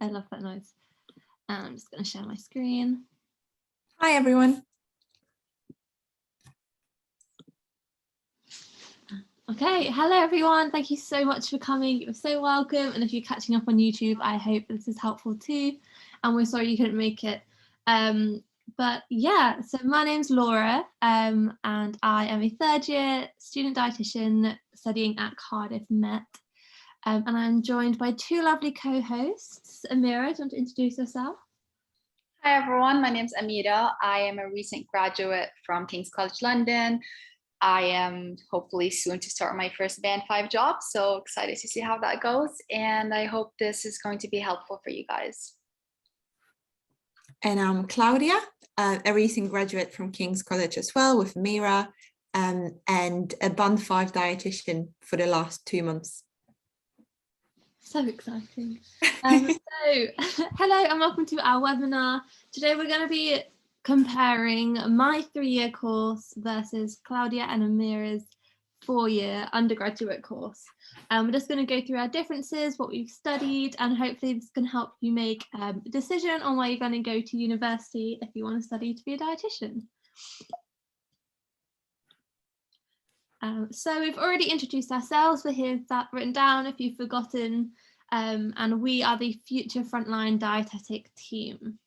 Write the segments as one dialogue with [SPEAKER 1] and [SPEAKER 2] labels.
[SPEAKER 1] I love that noise. I'm just going to share my screen.
[SPEAKER 2] Hi, everyone.
[SPEAKER 1] Okay, hello everyone. Thank you so much for coming. You're so welcome. And if you're catching up on YouTube, I hope this is helpful too. And we're sorry you couldn't make it. But yeah, so my name's Laura, and I am a third year student dietitian studying at Cardiff Met. And I'm joined by two lovely co-hosts. Amira, do you want to introduce yourself?
[SPEAKER 3] Hi everyone, my name's Amira. I am a recent graduate from King's College London. I am hopefully soon to start my first Band 5 job, so excited to see how that goes, and I hope this is going to be helpful for you guys.
[SPEAKER 2] And I'm Claudia, a recent graduate from King's College as well with Mira, and a Band 5 dietitian for the last 2 months.
[SPEAKER 1] So exciting. Hello and welcome to our webinar. Today we're going to be comparing my 3-year course versus Claudia and Amira's 4-year undergraduate course. We're just going to go through our differences, what we've studied, and hopefully this can help you make a decision on where you're going to go to university if you want to study to be a dietitian. So we've already introduced ourselves. We're here that written down if you've forgotten, and we are the Future Frontline Dietetic team.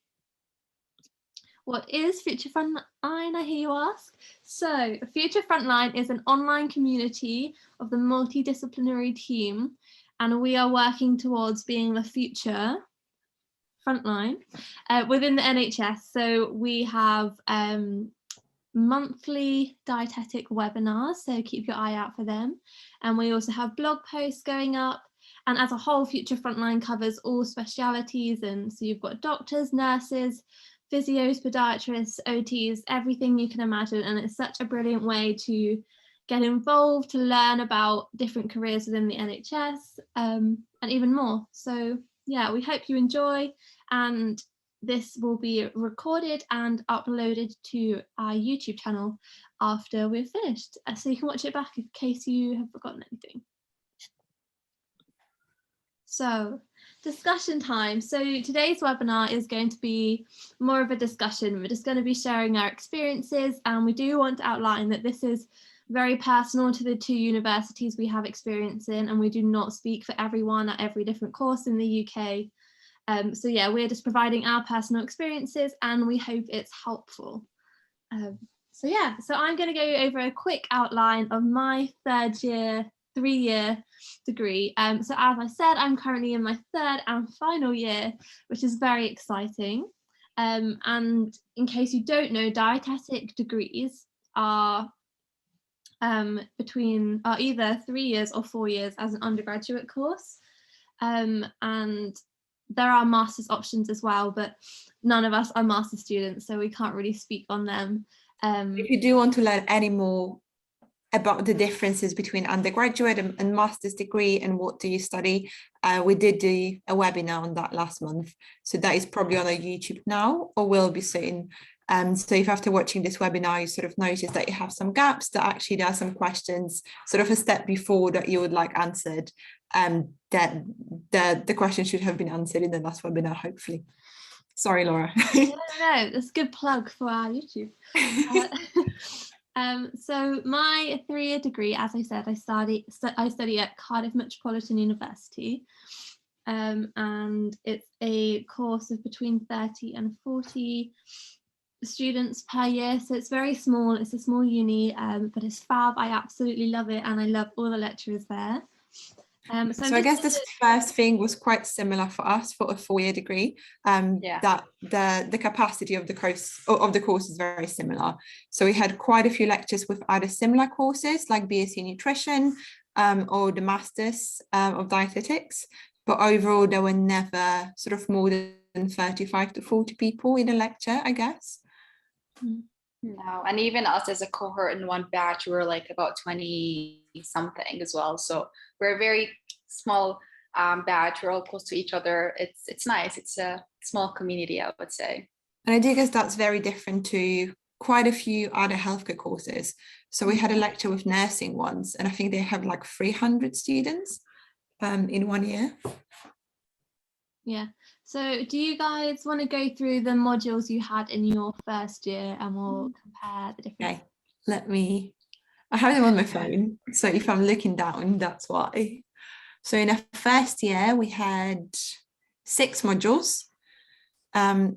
[SPEAKER 1] What is Future Frontline, I hear you ask? So Future Frontline is an online community of the multidisciplinary team, and we are working towards being the future frontline within the NHS. So we have monthly dietetic webinars, so keep your eye out for them. And we also have blog posts going up, and as a whole Future Frontline covers all specialities, and so you've got doctors, nurses, physios, podiatrists, OTs, everything you can imagine, and it's such a brilliant way to get involved, to learn about different careers within the NHS, and even more. So yeah, we hope you enjoy, and this will be recorded and uploaded to our YouTube channel after we're finished, so you can watch it back in case you have forgotten anything. So discussion time. So today's webinar is going to be more of a discussion. We're just going to be sharing our experiences, and we do want to outline that this is very personal to the 2 universities we have experience in, and we do not speak for everyone at every different course in the UK. So yeah, we're just providing our personal experiences, and we hope it's helpful. So yeah, so I'm going to go over a quick outline of my 3-year degree. So as I said, I'm currently in my 3rd and final year, which is very exciting. And in case you don't know, dietetic degrees are either 3 years or 4 years as an undergraduate course. And there are master's options as well, but none of us are master's students, so we can't really speak on them.
[SPEAKER 2] If you do want to learn any more about the differences between undergraduate and master's degree and what do you study, we did do a webinar on that last month, so that is probably on our YouTube now or will be soon. So if after watching this webinar you sort of notice that you have some gaps, that actually there are some questions sort of a step before that you would like answered, that the question should have been answered in the last webinar, hopefully. Sorry, Laura.
[SPEAKER 1] No, that's a good plug for our YouTube. So my 3-year degree, as I said, I study at Cardiff Metropolitan University, and it's a course of between 30 and 40 students per year, so it's very small. It's a small uni, but it's fab. I absolutely love it, and I love all the lecturers there.
[SPEAKER 2] So I guess this first thing was quite similar for us for a 4-year degree, that the capacity of the course is very similar. So we had quite a few lectures with either similar courses like BSc Nutrition or the Masters of Dietetics, but overall there were never sort of more than 35 to 40 people in a lecture, I guess.
[SPEAKER 3] No, and even us as a cohort in one batch, we were like about 20 something as well. So we're a very small batch. We're all close to each other. It's nice. It's a small community, I would say.
[SPEAKER 2] And I do guess that's very different to quite a few other healthcare courses. So we had a lecture with nursing once, and I think they have like 300 students in 1 year.
[SPEAKER 1] Yeah. So do you guys want to go through the modules you had in your first year and we'll compare the difference?
[SPEAKER 2] Okay, I have them on my phone. So if I'm looking down, that's why. So in our first year, we had 6 modules.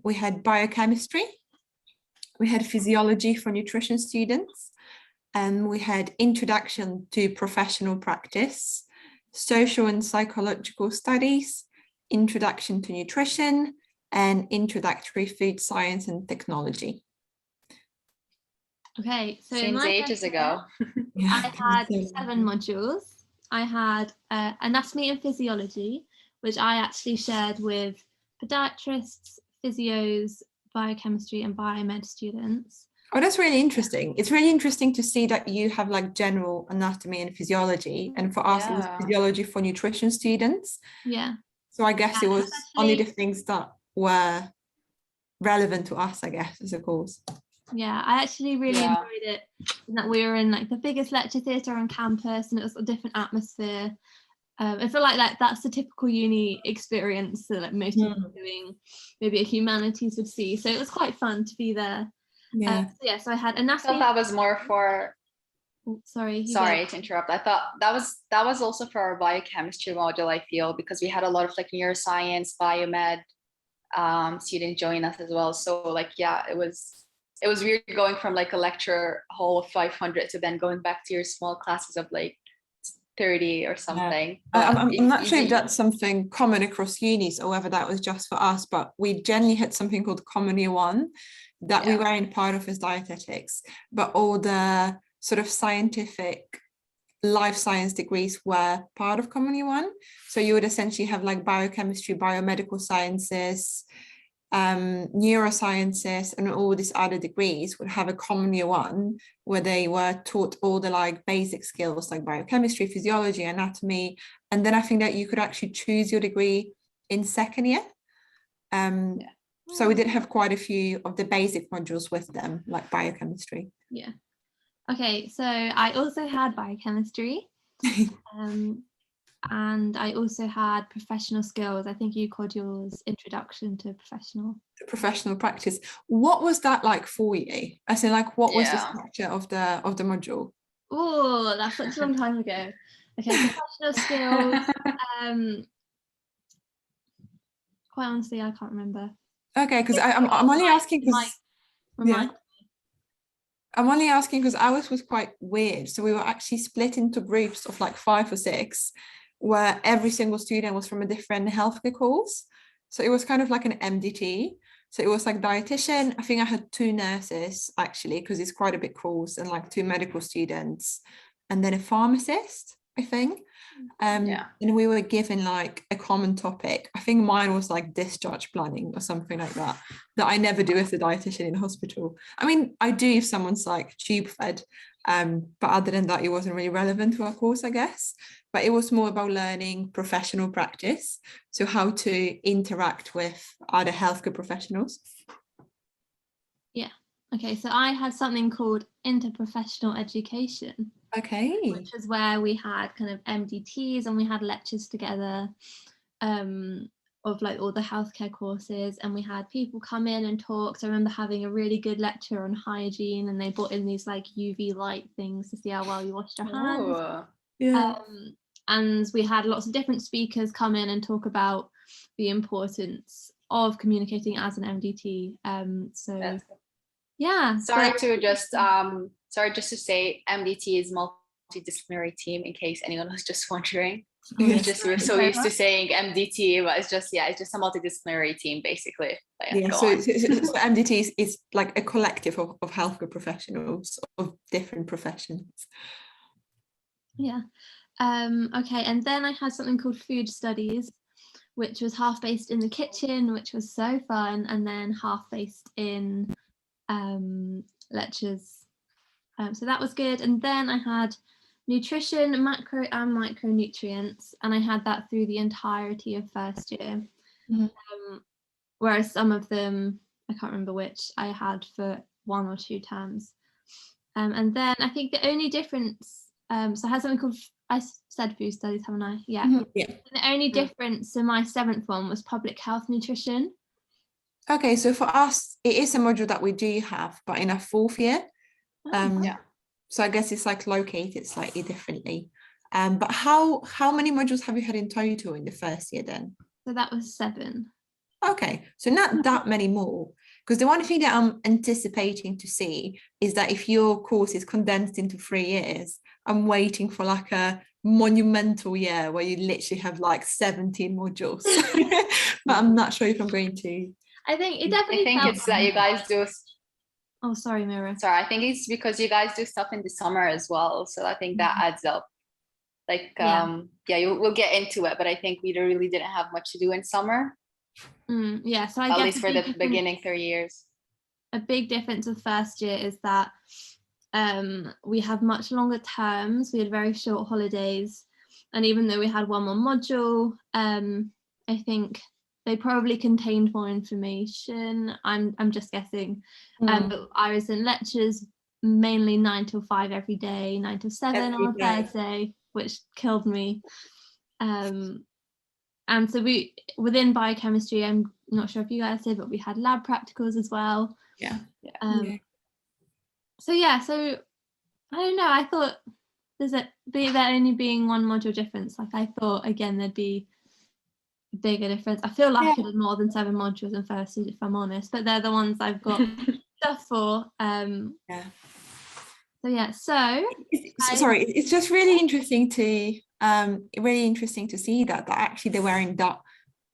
[SPEAKER 2] We had biochemistry, we had physiology for nutrition students, and we had introduction to professional practice, social and psychological studies, introduction to nutrition, and introductory food science and technology.
[SPEAKER 1] Okay, so in
[SPEAKER 3] Seems
[SPEAKER 1] my
[SPEAKER 3] ages
[SPEAKER 1] first
[SPEAKER 3] ago.
[SPEAKER 1] year, I had 7 modules. I had anatomy and physiology, which I actually shared with podiatrists, physios, biochemistry and biomed students.
[SPEAKER 2] Oh, that's really interesting. It's really interesting to see that you have like general anatomy and physiology, and for us it was
[SPEAKER 3] Yeah.
[SPEAKER 2] physiology for nutrition students.
[SPEAKER 1] Yeah.
[SPEAKER 2] So I guess it was only the
[SPEAKER 1] especially-
[SPEAKER 2] things that were relevant to us, I guess, as a course.
[SPEAKER 1] Yeah, I actually really
[SPEAKER 3] Yeah.
[SPEAKER 1] enjoyed it, in that we were in like the biggest lecture theatre on campus, and it was a different atmosphere. I feel like that's the typical uni experience that like most people doing maybe a humanities would see. So it was quite fun to be there.
[SPEAKER 2] Yeah.
[SPEAKER 1] So I had
[SPEAKER 3] I
[SPEAKER 1] anatomy.
[SPEAKER 3] thought that was more for.
[SPEAKER 1] Oh, sorry
[SPEAKER 3] To interrupt. I thought that was also for our biochemistry module, I feel, because we had a lot of like neuroscience, biomed students join us as well. So like, yeah, it was weird going from like a lecture hall of 500 to then going back to your small classes of like 30 or something.
[SPEAKER 2] Yeah. I'm not sure if that's something common across unis or whether that was just for us, but we generally had something called Common Year 1 that we weren't part of as dietetics, but all the sort of scientific life science degrees were part of Common Year 1. So you would essentially have like biochemistry, biomedical sciences, neurosciences, and all these other degrees would have a Common Year 1 where they were taught all the like basic skills like biochemistry, physiology, anatomy, and then I think that you could actually choose your degree in second year. So we did have quite a few of the basic modules with them, like biochemistry.
[SPEAKER 1] Yeah. Okay, so I also had biochemistry. And I also had professional skills. I think you called yours introduction to professional
[SPEAKER 2] Practice. What was that like for you? I say, like, what was the structure of the module?
[SPEAKER 1] Oh, that's such a long time ago. Okay, professional skills. Quite honestly, I can't remember.
[SPEAKER 2] Okay, because I'm only asking because I'm only asking because ours was quite weird. So we were actually split into groups of like 5 or 6, where every single student was from a different healthcare course. So it was kind of like an MDT. So it was like dietitian. I think I had 2 nurses actually, because it's quite a big course, and like 2 medical students, and then a pharmacist, I think. And we were given like a common topic. I think mine was like discharge planning or something like that I never do as a dietitian in hospital. I mean, I do if someone's like tube fed, but other than that, it wasn't really relevant to our course, I guess. But it was more about learning professional practice, so how to interact with other healthcare professionals.
[SPEAKER 1] Yeah. Okay, so I had something called interprofessional education.
[SPEAKER 2] Okay.
[SPEAKER 1] Which is where we had kind of MDTs and we had lectures together of like all the healthcare courses, and we had people come in and talk. So I remember having a really good lecture on hygiene, and they brought in these like UV light things to see how well you washed your hands. And we had lots of different speakers come in and talk about the importance of communicating as an MDT.
[SPEAKER 3] Sorry to say MDT is multidisciplinary team, in case anyone was just wondering. We're so used to saying MDT, but it's just a multidisciplinary team basically.
[SPEAKER 2] So MDT is like a collective of healthcare professionals of different professions.
[SPEAKER 1] Okay, and then I had something called food studies, which was half based in the kitchen, which was so fun, and then half based in lectures. So that was good. And then I had nutrition, macro and micronutrients, and I had that through the entirety of first year. Whereas some of them, I can't remember which, I had for 1 or 2 terms. And then I think the only difference, so I had something called said food studies, haven't I? Yeah.
[SPEAKER 2] Yeah.
[SPEAKER 1] The only difference in my 7th one was public health nutrition.
[SPEAKER 2] Okay, so for us, it is a module that we do have, but in our 4th year.
[SPEAKER 3] Yeah.
[SPEAKER 2] So I guess it's like located slightly differently. But how many modules have you had in total in the 1st year then?
[SPEAKER 1] So that was 7.
[SPEAKER 2] Okay, so not that many more. Because the one thing that I'm anticipating to see is that if your course is condensed into 3 years, I'm waiting for like a monumental year where you literally have like 17 modules. But I'm not sure if I'm going to.
[SPEAKER 1] I think it definitely
[SPEAKER 3] I think
[SPEAKER 1] felt
[SPEAKER 3] it's that you guys do.
[SPEAKER 1] Oh, sorry, Mira.
[SPEAKER 3] Sorry, I think it's because you guys do stuff in the summer as well. So I think that adds up. Like, we'll get into it, but I think we really didn't have much to do in summer.
[SPEAKER 1] Yeah, so I
[SPEAKER 3] at
[SPEAKER 1] guess
[SPEAKER 3] least for the beginning 3 years.
[SPEAKER 1] A big difference with 1st year is that we have much longer terms. We had very short holidays, and even though we had one more module, I think they probably contained more information. I'm just guessing. But I was in lectures mainly 9 till 5 every day, 9 till 7 on a Thursday, which killed me. And so we, within biochemistry, I'm not sure if you guys did, but we had lab practicals as well.
[SPEAKER 2] Yeah.
[SPEAKER 1] So I don't know, I thought there only being one module difference, like I thought again there'd be a bigger difference. I feel like I did more than 7 modules in 1st year, if I'm honest, but they're the ones I've got stuff for.
[SPEAKER 2] It's just really interesting to see that actually there weren't that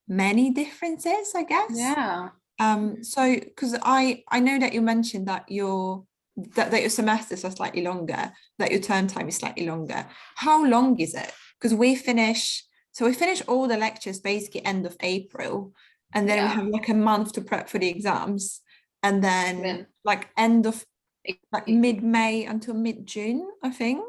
[SPEAKER 2] many differences, I guess.
[SPEAKER 3] Yeah.
[SPEAKER 2] So because I know that you mentioned that your semesters are slightly longer, that your term time is slightly longer. How long is it? Because we finish all the lectures basically end of April, and then we have like a month to prep for the exams, and then like end of like mid-May until mid-June, I think.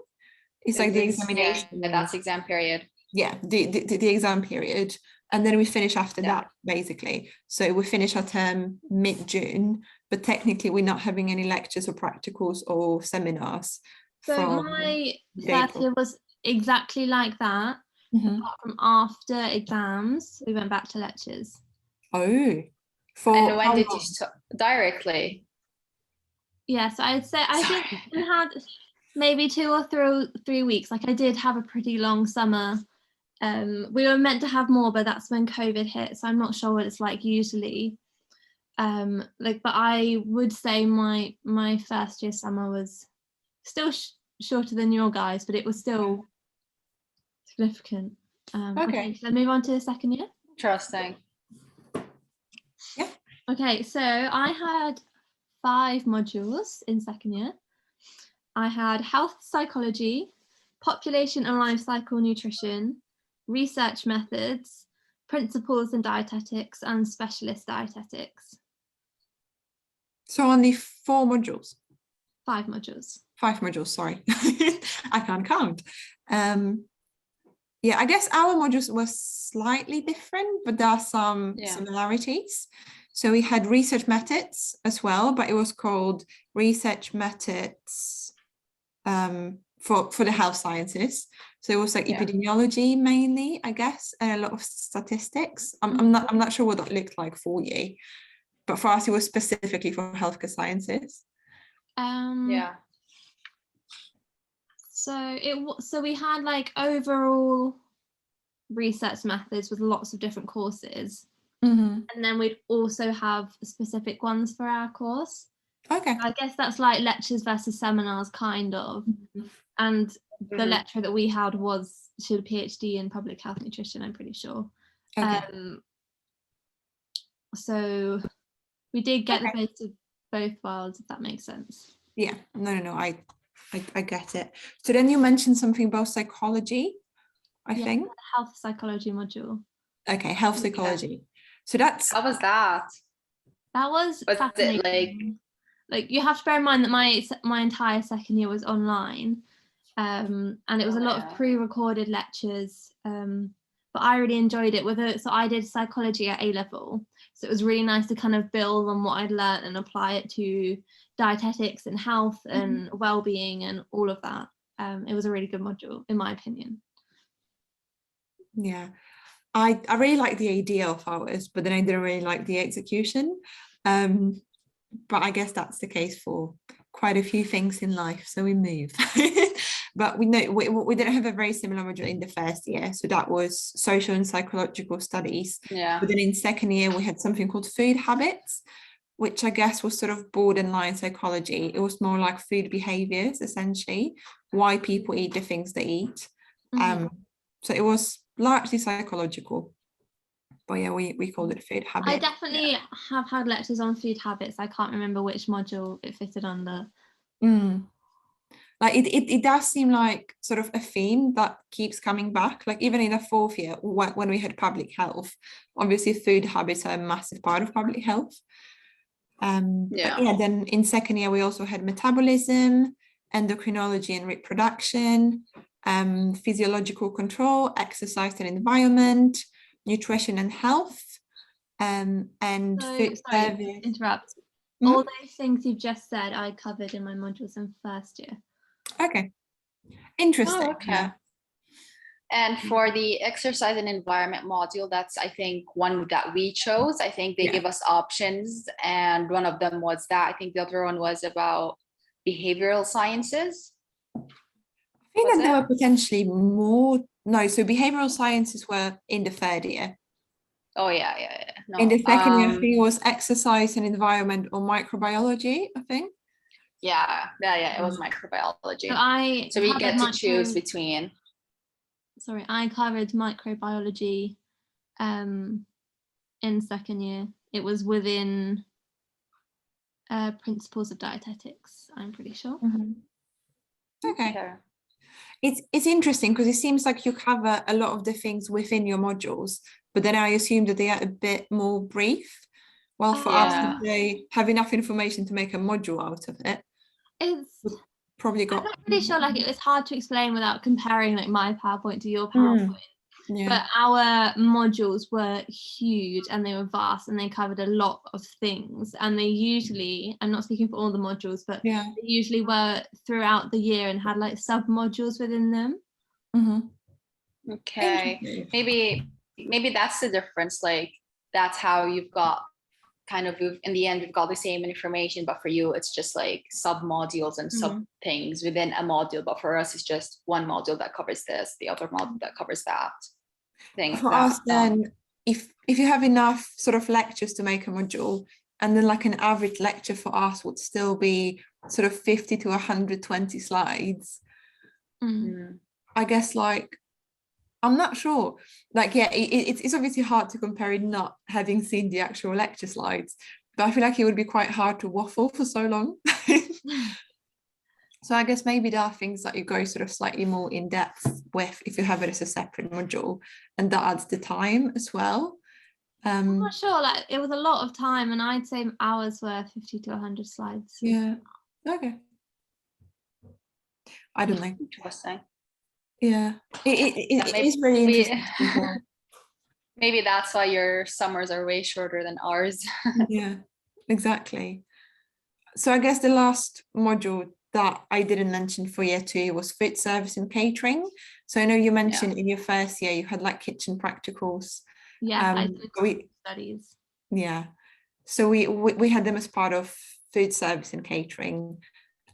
[SPEAKER 2] It's like the examination.
[SPEAKER 3] Yeah, that's exam period.
[SPEAKER 2] Yeah, the exam period. And then we finish after that, basically. So we finish our term mid-June, but technically we're not having any lectures or practicals or seminars.
[SPEAKER 1] So my 1st year was exactly like that. Apart from after exams, we went back to lectures.
[SPEAKER 2] Oh.
[SPEAKER 3] And when did you start? Directly?
[SPEAKER 1] Yeah, so I'd say I think we had maybe 2 or 3 weeks. Like I did have a pretty long summer. We were meant to have more, but that's when COVID hit, so I'm not sure what it's like usually. But I would say my 1st year summer was still shorter than your guys, but it was still significant. Okay, so move on to the 2nd year.
[SPEAKER 3] Interesting.
[SPEAKER 2] Yeah.
[SPEAKER 1] Okay, so I had 5 modules in 2nd year. I had health psychology, population and life cycle nutrition, research methods, principles in dietetics, and specialist dietetics.
[SPEAKER 2] So only 4 modules?
[SPEAKER 1] 5 modules.
[SPEAKER 2] 5 modules, sorry. I can't count. Yeah, I guess our modules were slightly different, but there are some similarities. So we had research methods as well, but it was called research methods for the health sciences. So it was like epidemiology mainly, I guess, and a lot of statistics. I'm not sure what that looked like for you, but for us it was specifically for healthcare sciences.
[SPEAKER 1] So we had like overall research methods with lots of different courses, and then we'd also have specific ones for our course.
[SPEAKER 2] Okay.
[SPEAKER 1] I guess that's like lectures versus seminars, kind of. And the lecturer that we had she had a PhD in public health nutrition, I'm pretty sure. Okay. So we did get the best of both worlds, if that makes sense.
[SPEAKER 2] Yeah, no, I get it. So then you mentioned something about psychology, I think.
[SPEAKER 1] Health psychology module.
[SPEAKER 2] Okay, health psychology. So that's...
[SPEAKER 3] How was that?
[SPEAKER 1] That was fascinating.
[SPEAKER 3] It
[SPEAKER 1] like you have to bear in mind that my entire 2nd year was online, and it was a lot of pre-recorded lectures, but I really enjoyed it. So I did psychology at A-level, so it was really nice to kind of build on what I'd learned and apply it to dietetics and health and well-being and all of that. it was a really good module, in my opinion.
[SPEAKER 2] Yeah, I really like the idea of hours, but then I didn't really like the execution. But I guess that's the case for quite a few things in life, so we move. But we know we didn't have a very similar module in the first year, so that was social and psychological studies.
[SPEAKER 3] Yeah.
[SPEAKER 2] But then in second year we had something called food habits, which I guess was sort of borderline psychology. It was more like food behaviors, essentially, why people eat the things they eat. So it was largely psychological. But yeah, we called it food habits.
[SPEAKER 1] I definitely have had lectures on food habits. I can't remember which module it fitted under.
[SPEAKER 2] Like it does seem like sort of a theme that keeps coming back. Like even in the fourth year, when we had public health, obviously food habits are a massive part of public health. But yeah, then in second year we also had metabolism, endocrinology and reproduction, physiological control, exercise and environment, nutrition and health, and food service.
[SPEAKER 1] Interrupt. All those things you've just said I covered in my modules in first year.
[SPEAKER 2] Okay, interesting.
[SPEAKER 3] Oh, okay. Yeah. And for the exercise and environment module, that's, I think, one that we chose. I think they give us options, and one of them was that. I think the other one was about behavioral sciences.
[SPEAKER 2] I think that there were potentially more. No, so behavioral sciences were in the third year.
[SPEAKER 3] Oh, yeah. No,
[SPEAKER 2] in the second year, I think it was exercise and environment or microbiology, I think.
[SPEAKER 3] Yeah, it was microbiology.
[SPEAKER 1] So
[SPEAKER 3] we get to choose between.
[SPEAKER 1] Sorry, I covered microbiology in second year. It was within principles of dietetics, I'm pretty sure.
[SPEAKER 2] Okay. It's interesting because it seems like you cover a lot of the things within your modules, but then I assume that they are a bit more brief. Well, for us, they have enough information to make a module out of it. I'm not
[SPEAKER 1] really sure, like, it was hard to explain without comparing like my PowerPoint to your PowerPoint. But our modules were huge and they were vast and they covered a lot of things, and they usually, I'm not speaking for all the modules, but they usually were throughout the year and had like sub modules within them.
[SPEAKER 3] Okay, maybe that's the difference. Like, that's how you've got kind of, in the end, we've got the same information, but for you it's just like sub modules and sub things within a module. But for us, it's just one module that covers this, the other module that covers that thing.
[SPEAKER 2] For us, then, if you have enough sort of lectures to make a module, and then like an average lecture for us would still be sort of 50 to 120 slides. I guess, like, I'm not sure. Like, yeah, it's obviously hard to compare it not having seen the actual lecture slides, but I feel like it would be quite hard to waffle for so long. So I guess maybe there are things that you go sort of slightly more in depth with if you have it as a separate module, and that adds the time as well.
[SPEAKER 1] I'm not sure, like, it was a lot of time, and I'd say ours were 50 to 100 slides.
[SPEAKER 2] Yeah. Okay. I don't know.
[SPEAKER 3] Interesting.
[SPEAKER 2] Yeah, it is really interesting.
[SPEAKER 3] Maybe that's why your summers are way shorter than ours.
[SPEAKER 2] Yeah, exactly. So I guess the last module that I didn't mention for year 2 was food service and catering. So I know you mentioned in your first year you had like kitchen practicals.
[SPEAKER 1] Yeah, I did studies.
[SPEAKER 2] Yeah, so we had them as part of food service and catering,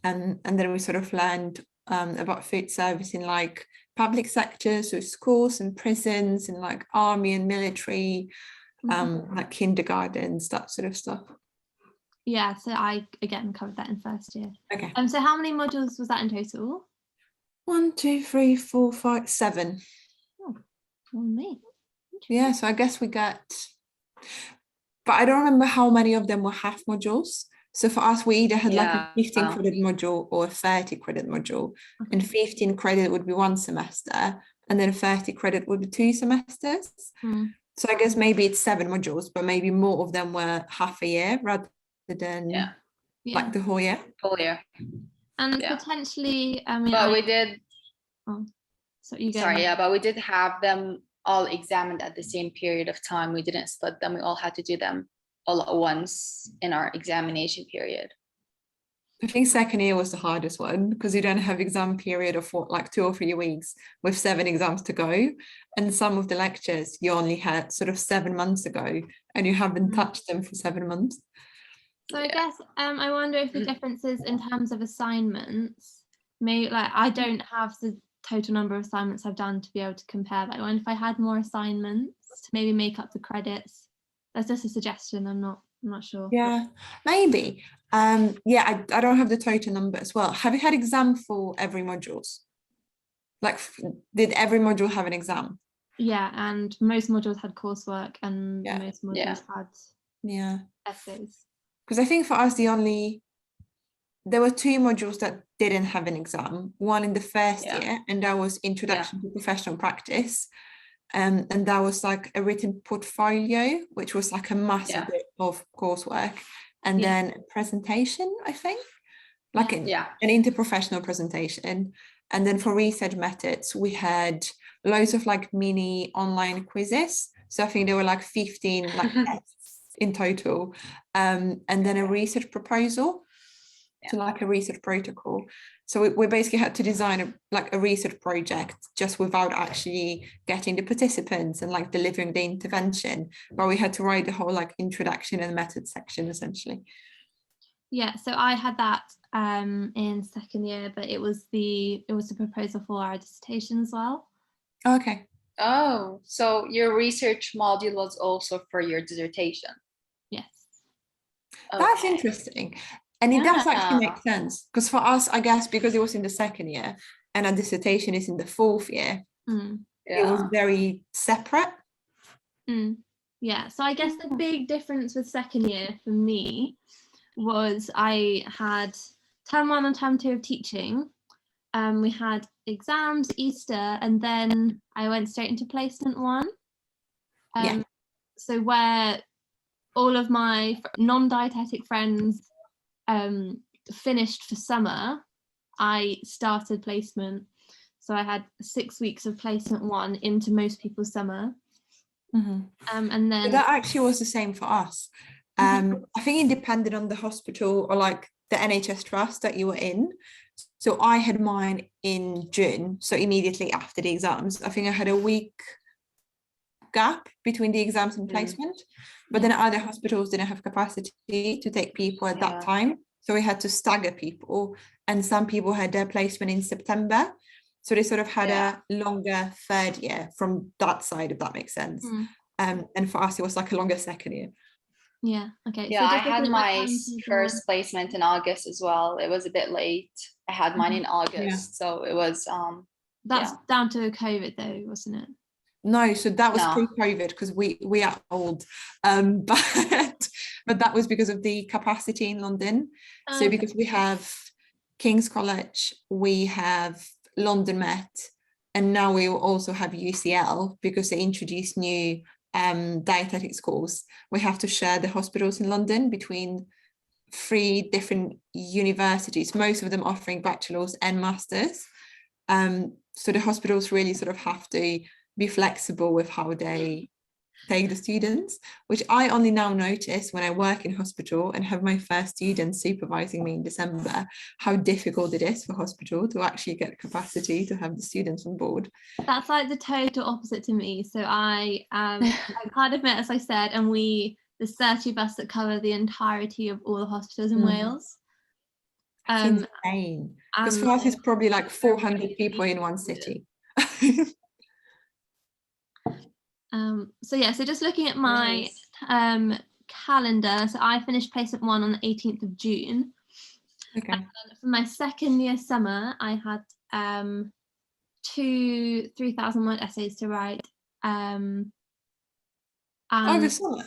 [SPEAKER 2] and then we sort of learned about food service in like public sectors, so schools and prisons and like army and military, like kindergartens, that sort of stuff.
[SPEAKER 1] Yeah, so I again covered that in first year.
[SPEAKER 2] Okay.
[SPEAKER 1] So how many modules was that in total?
[SPEAKER 2] 1, 2, 3, 4, 5, 7.
[SPEAKER 1] Oh, well, me.
[SPEAKER 2] Yeah, so I guess we got, but I don't remember how many of them were half modules. So for us, we either had like a 15 credit module or a 30 credit module, and 15 credit would be 1 semester, and then 30 credit would be 2 semesters. So I guess maybe it's 7 modules, but maybe more of them were half a year rather than like the whole year.
[SPEAKER 3] Whole year.
[SPEAKER 1] And potentially, I mean,
[SPEAKER 3] but we did.
[SPEAKER 1] Oh, so you
[SPEAKER 3] but we did have them all examined at the same period of time. We didn't split them. We all had to do them all at once in our examination period.
[SPEAKER 2] I think second year was the hardest one because you don't have exam period of like 2 or 3 weeks with 7 exams to go. And some of the lectures you only had sort of 7 months ago and you haven't touched them for 7 months.
[SPEAKER 1] So I guess I wonder if the differences in terms of assignments, maybe like I don't have the total number of assignments I've done to be able to compare, but I wonder if I had more assignments to maybe make up the credits. That's just a suggestion. I'm not sure.
[SPEAKER 2] Yeah, maybe. Yeah, I don't have the total number as well. Have you had exam for every modules? Like, did every module have an exam?
[SPEAKER 1] Yeah, and most modules had coursework, and most modules had essays.
[SPEAKER 2] Because I think for us, there were 2 modules that didn't have an exam. One in the first year, and that was Introduction to Professional Practice. And that was like a written portfolio, which was like a massive bit of coursework. And then a presentation, I think, like an interprofessional presentation. And then for research methods, we had loads of like mini online quizzes. So I think there were like 15 like tests in total. And then a research proposal, so like a research protocol. So we basically had to design a research project just without actually getting the participants and like delivering the intervention, but we had to write the whole like introduction and method section essentially.
[SPEAKER 1] Yeah, so I had that in second year, but it was the proposal for our dissertation as well.
[SPEAKER 2] Okay.
[SPEAKER 3] Oh, so your research module was also for your dissertation?
[SPEAKER 1] Yes.
[SPEAKER 2] That's interesting. And it does actually make sense because for us, I guess, because it was in the second year and our dissertation is in the 4th year, it was very separate.
[SPEAKER 1] Yeah, so I guess the big difference with second year for me was I had term 1 and term 2 of teaching. We had exams, Easter, and then I went straight into placement 1. So where all of my non-dietetic friends finished for summer, I started placement. So I had 6 weeks of placement 1 into most people's summer. And then
[SPEAKER 2] that actually was the same for us. I think it depended on the hospital or like the NHS trust that you were in. So I had mine in June, so immediately after the exams. I think I had a week gap between the exams and placement, but then other hospitals didn't have capacity to take people at that time. So we had to stagger people, and some people had their placement in September. So they sort of had a longer 3rd year from that side, if that makes sense. And for us, it was like a longer 2nd year.
[SPEAKER 1] Yeah, okay.
[SPEAKER 3] Yeah, I had my first placement in August as well. It was a bit late. I had mine in August, so it was
[SPEAKER 1] that's down to COVID though, wasn't it?
[SPEAKER 2] No, so that was pre-COVID because we are old, but that was because of the capacity in London. So because we have King's College, we have London Met, and now we will also have UCL because they introduced new dietetics course. We have to share the hospitals in London between 3 different universities, most of them offering bachelor's and masters. So the hospitals really sort of have to be flexible with how they take the students, which I only now notice when I work in hospital and have my first student supervising me in December, how difficult it is for hospital to actually get capacity to have the students on board.
[SPEAKER 1] That's like the total opposite to me. So I kind of met, as I said, and there's 30 of us that cover the entirety of all the hospitals in Wales.
[SPEAKER 2] It's insane. Because for us, it's probably like 400 people in one city.
[SPEAKER 1] So just looking at my calendar, so I finished placement 1 on the 18th of June.
[SPEAKER 2] Okay.
[SPEAKER 1] And for my second year summer, I had 2 3,000-word essays to write.
[SPEAKER 2] Over summer?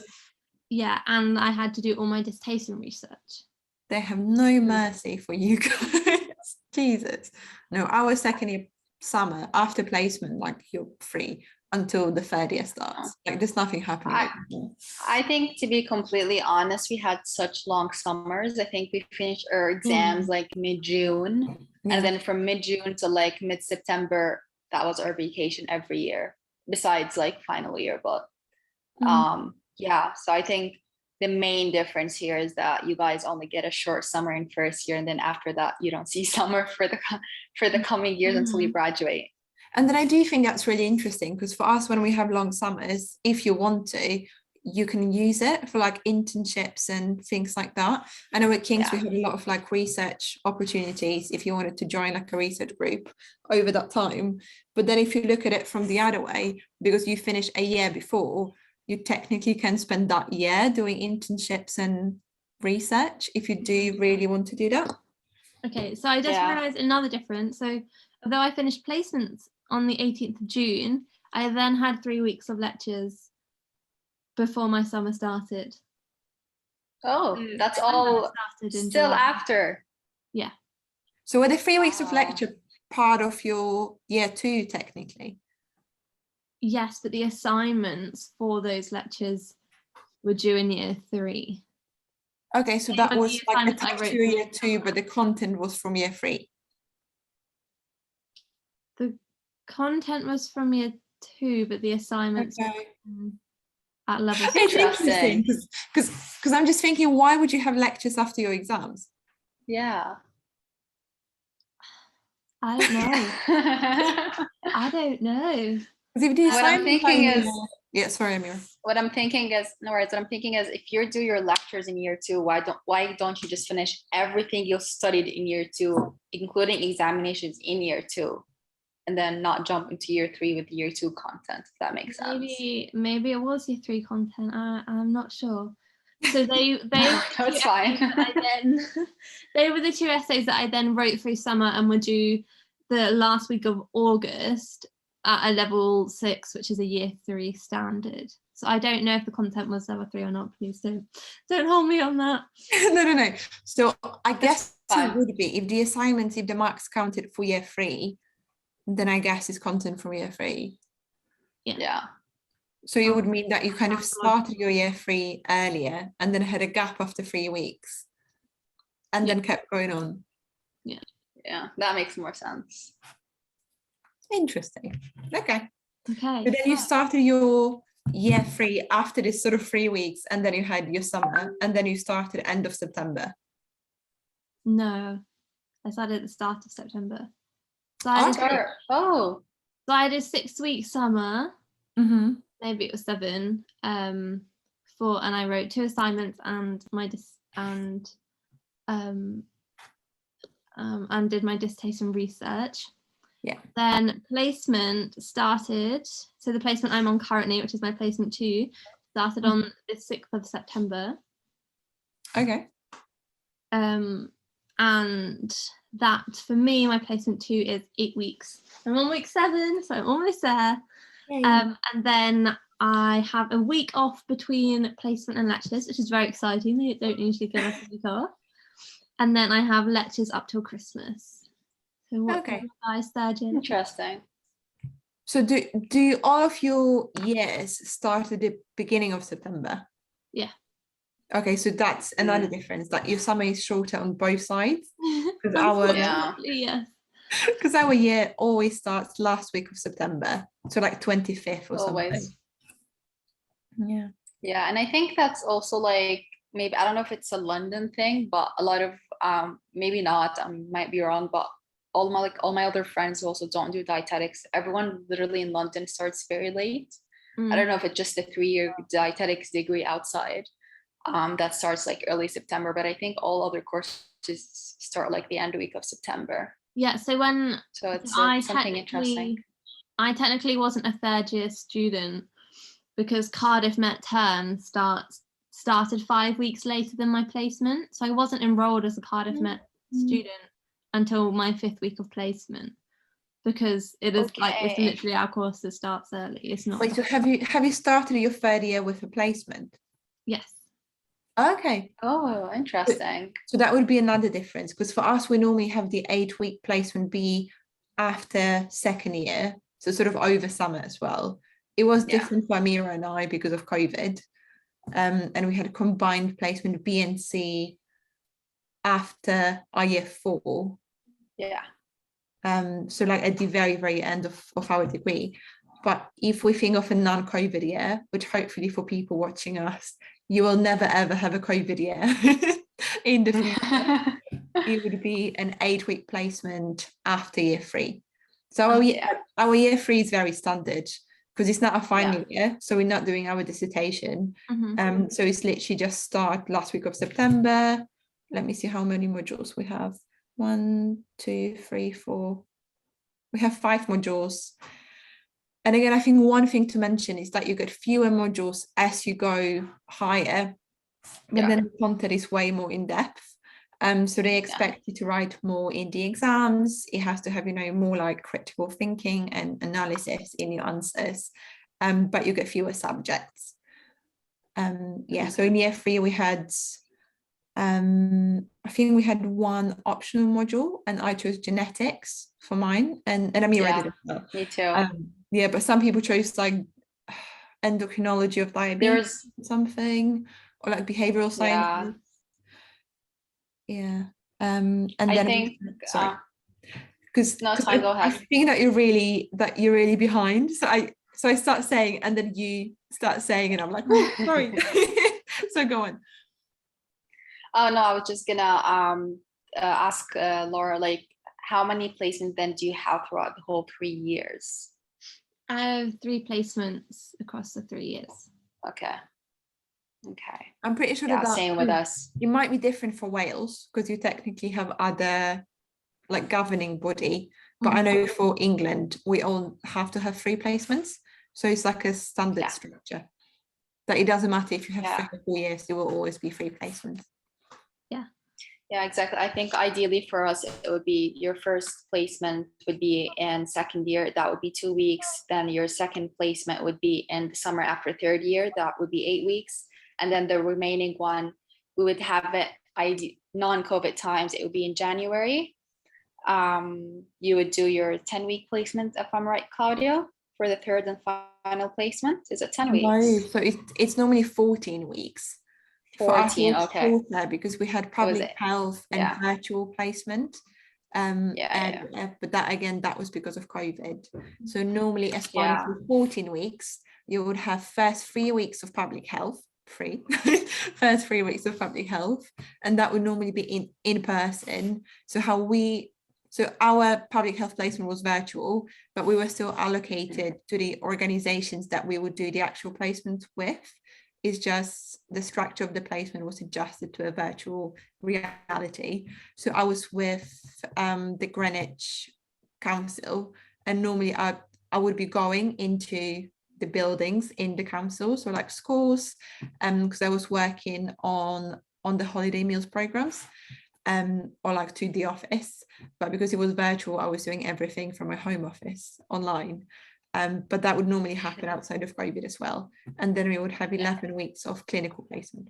[SPEAKER 1] Yeah, and I had to do all my dissertation research.
[SPEAKER 2] They have no mercy for you guys. Jesus. No, our second year summer after placement, like you're free until the 3rd year starts. Like there's nothing happening.
[SPEAKER 3] I think, to be completely honest, we had such long summers. I think we finished our exams like mid-June, and then from mid-June to like mid-September, that was our vacation every year, besides like final year. But so I think the main difference here is that you guys only get a short summer in first year, and then after that you don't see summer for the coming years until you graduate.
[SPEAKER 2] And then I do think that's really interesting, because for us, when we have long summers, if you want to, you can use it for like internships and things like that. I know at King's we had a lot of like research opportunities if you wanted to join like a research group over that time. But then if you look at it from the other way, because you finish a year before, you technically can spend that year doing internships and research if you do really want to do that.
[SPEAKER 1] Okay, so I just realised another difference. So although I finished placements on the 18th of June, I then had 3 weeks of lectures before my summer started.
[SPEAKER 3] Oh, that's all still after.
[SPEAKER 1] Yeah.
[SPEAKER 2] So were the 3 weeks of lecture part of your year 2 technically?
[SPEAKER 1] Yes, but the assignments for those lectures were due in year 3.
[SPEAKER 2] Okay, so that was like attached to year 2, but the content was from year 3.
[SPEAKER 1] The content was from year 2, but the assignments at level 6.
[SPEAKER 2] It's interesting because I'm just thinking, why would you have lectures after your exams?
[SPEAKER 3] Yeah.
[SPEAKER 1] I don't know. I don't know.
[SPEAKER 3] What I'm thinking is,
[SPEAKER 2] sorry, Amira.
[SPEAKER 3] What I'm thinking is, if you do your lectures in year 2, why don't you just finish everything you studied in year 2, including examinations in year 2, and then not jump into year 3 with year 2 content? If that makes sense.
[SPEAKER 1] Maybe it was year 3 content. I'm not sure. So they
[SPEAKER 3] that's fine.
[SPEAKER 1] They were the 2 essays that I then wrote through summer and were due the last week of August at a level 6, which is a year 3 standard. So I don't know if the content was level 3 or not. Please don't hold me on that.
[SPEAKER 2] No. So I guess it would be if the marks counted for year 3, then I guess it's content from year 3.
[SPEAKER 3] Yeah.
[SPEAKER 2] So it would mean that you kind of started your year 3 earlier and then had a gap after 3 weeks and then kept going on.
[SPEAKER 3] Yeah, that makes more sense.
[SPEAKER 2] Interesting. Okay.
[SPEAKER 1] So
[SPEAKER 2] then you started your year 3 after this sort of 3 weeks, and then you had your summer, and then you started end of September.
[SPEAKER 1] No, I started at the start of September. So I did 6 weeks summer. Maybe it was 7. And I wrote 2 assignments and did my dissertation research.
[SPEAKER 2] Yeah.
[SPEAKER 1] Then placement started. So the placement I'm on currently, which is my placement 2, started on the 6th of September.
[SPEAKER 2] Okay.
[SPEAKER 1] And that for me, my placement 2 is 8 weeks. I'm on week 7, so I'm almost there. And then I have a week off between placement and lectures, which is very exciting. They don't usually give us a week off. And then I have lectures up till Christmas. So what guys, 3rd year?
[SPEAKER 3] Interesting.
[SPEAKER 2] So do all of your years start at the beginning of September?
[SPEAKER 1] Yeah.
[SPEAKER 2] Okay, so that's another difference, that your summer is shorter on both sides. Because our year always starts last week of September, so like 25th or something.
[SPEAKER 3] Yeah, and I think that's also like, maybe, I don't know if it's a London thing, but a lot of maybe not, I might be wrong, but all my other friends who also don't do dietetics, everyone literally in London starts very late. I don't know if it's just a 3-year dietetics degree outside that starts like early September, but I think all other courses start like the end week of September.
[SPEAKER 1] Yeah, so it's something interesting. I technically wasn't a 3rd year student because Cardiff Met term started 5 weeks later than my placement, so I wasn't enrolled as a Cardiff Met student until my 5th week of placement, because it is it's literally our course that starts early. It's not.
[SPEAKER 2] Wait, so have you started your 3rd year with a placement?
[SPEAKER 1] Yes.
[SPEAKER 2] Okay.
[SPEAKER 3] Oh, interesting.
[SPEAKER 2] So that would be another difference, because for us we normally have the 8-week placement be after 2nd year, so sort of over summer as well. It was different for Amira and I because of COVID, and we had a combined placement B and C after our year 4. So like at the very, very end of our degree. But if we think of a non-COVID year, which hopefully for people watching us you will never ever have a COVID year in the future. It would be an 8-week placement after year 3. So our year 3 is very standard because it's not a final year, so we're not doing our dissertation. So it's literally just start last week of September. Let me see how many modules we have. 1, 2, 3, 4. We have 5 modules. And again, I think one thing to mention is that you get fewer modules as you go higher, but then the content is way more in depth. So they expect you to write more in the exams. It has to have, more like critical thinking and analysis in your answers, but you get fewer subjects. So in year 3 we had, I think we had 1 optional module, and I chose genetics for mine, and Amira did as well.
[SPEAKER 3] Me too.
[SPEAKER 2] But some people chose like endocrinology of diabetes, something, or like behavioral science. And then
[SPEAKER 3] I think
[SPEAKER 2] because
[SPEAKER 3] go ahead.
[SPEAKER 2] I think that you're really behind, so I start saying and then you start saying and I'm like, oh, sorry. So go on.
[SPEAKER 3] Oh no, I was just gonna ask Laura, like, how many placements then do you have throughout the whole 3 years?
[SPEAKER 1] I have 3 placements across the 3 years.
[SPEAKER 3] Okay.
[SPEAKER 2] I'm pretty sure that
[SPEAKER 3] same with us.
[SPEAKER 2] It might be different for Wales because you technically have other like governing body, but I know for England we all have to have 3 placements, so it's like a standard structure that it doesn't matter if you have 3 or 4 years, there will always be 3 placements.
[SPEAKER 3] Yeah, exactly. I think ideally for us, it would be your first placement would be in second year. That would be 2 weeks. Then your second placement would be in the summer after 3rd year. That would be 8 weeks. And then the remaining one, we would have it non-COVID times. It would be in January. You would do your 10-week placement, if I'm right, Claudia, for the 3rd and final placement. Is it 10 weeks?
[SPEAKER 2] No, so it's normally 14 weeks.
[SPEAKER 3] 14, okay.
[SPEAKER 2] Because we had public health and virtual placement. But that again, that was because of COVID. So normally as part of 14 weeks, you would have first 3 weeks of public health, first 3 weeks of public health, and that would normally be in person. So our public health placement was virtual, but we were still allocated to the organizations that we would do the actual placement with. It's just the structure of the placement was adjusted to a virtual reality. So I was with the Greenwich Council, and normally I would be going into the buildings in the council, so like schools, because I was working on the holiday meals programs, or like to the office, but because it was virtual, I was doing everything from my home office online. But that would normally happen outside of COVID as well. And then we would have 11 weeks of clinical placement.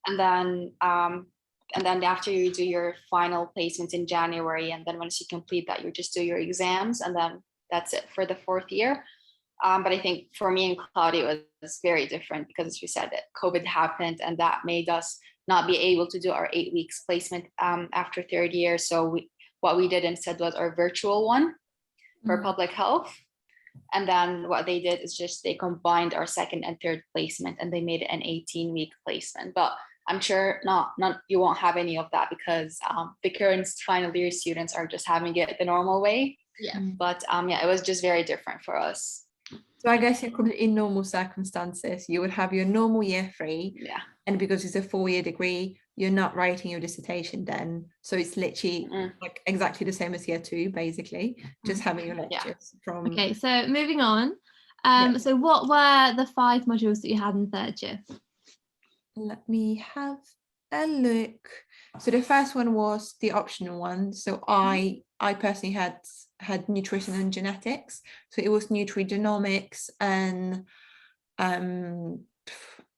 [SPEAKER 3] And then after you do your final placements in January, and then once you complete that, you just do your exams, and then that's it for the 4th year. But I think for me and Claudia, it was very different because, as we said, that COVID happened, and that made us not be able to do our 8 weeks placement after 3rd year. So what we did instead was our virtual one for public health. And then what they did is just they combined our 2nd and 3rd placement, and they made it an 18-week placement. But I'm sure not you won't have any of that because the current final year students are just having it the normal way. But it was just very different for us.
[SPEAKER 2] So I guess in normal circumstances, you would have your normal year 3, and because it's a 4-year degree, you're not writing your dissertation then. So it's literally like exactly the same as year 2, basically, just having your lectures from.
[SPEAKER 1] Okay, so moving on. So what were the 5 modules that you had in 3rd year?
[SPEAKER 2] Let me have a look. So the first one was the optional one. So I personally had nutrition and genetics. So it was nutrigenomics and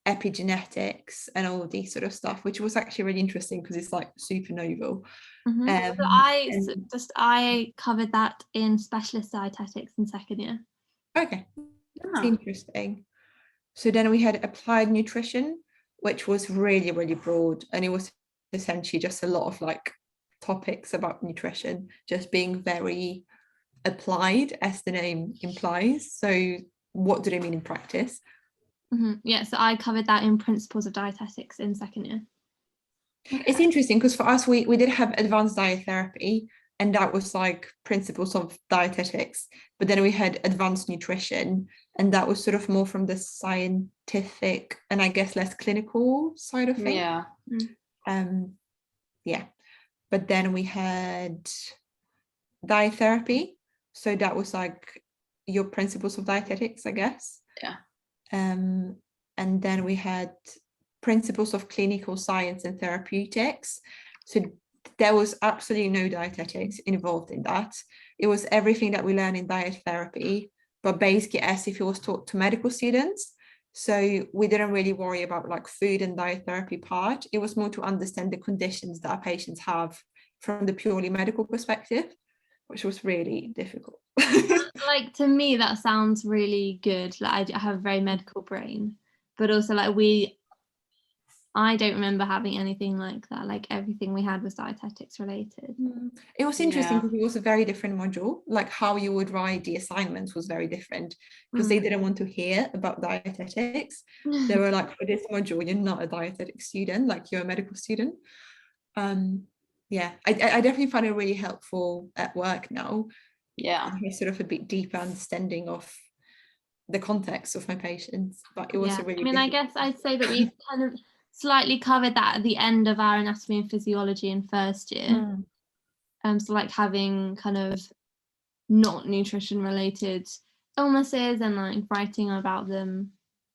[SPEAKER 2] epigenetics and all these sort of stuff, which was actually really interesting because it's like super novel.
[SPEAKER 1] So I covered that in specialist dietetics in 2nd year.
[SPEAKER 2] Okay, that's interesting. So then we had applied nutrition, which was really, really broad, and it was essentially just a lot of like topics about nutrition, just being very applied, as the name implies. So what do they mean in practice?
[SPEAKER 1] Yeah, so I covered that in Principles of Dietetics in second year.
[SPEAKER 2] It's interesting because for us, we did have advanced diet therapy, and that was like Principles of Dietetics. But then we had advanced nutrition, and that was sort of more from the scientific and I guess less clinical side of things.
[SPEAKER 3] Yeah.
[SPEAKER 2] Yeah. But then we had diet therapy. So that was like your Principles of Dietetics, I guess.
[SPEAKER 3] Yeah.
[SPEAKER 2] And then we had Principles of Clinical Science and Therapeutics. So there was absolutely no dietetics involved in that. It was everything that we learn in diet therapy, but basically as if it was taught to medical students. So we didn't really worry about like food and diet therapy part. It was more to understand the conditions that our patients have from the purely medical perspective, which was really difficult.
[SPEAKER 1] Like, to me, that sounds really good. Like, I have a very medical brain, but also like I don't remember having anything like that. Like, everything we had was dietetics related.
[SPEAKER 2] It was interesting because it was a very different module. Like how you would write the assignments was very different because they didn't want to hear about dietetics. They were like, for this module, you're not a dietetic student, like you're a medical student. Yeah, I definitely find it really helpful at work now.
[SPEAKER 3] Yeah.
[SPEAKER 2] Sort of a bit deeper understanding of the context of my patients, but it was a really
[SPEAKER 1] I guess I'd say that we kind of slightly covered that at the end of our anatomy and physiology in first year. So like having kind of not nutrition related illnesses and like writing about them.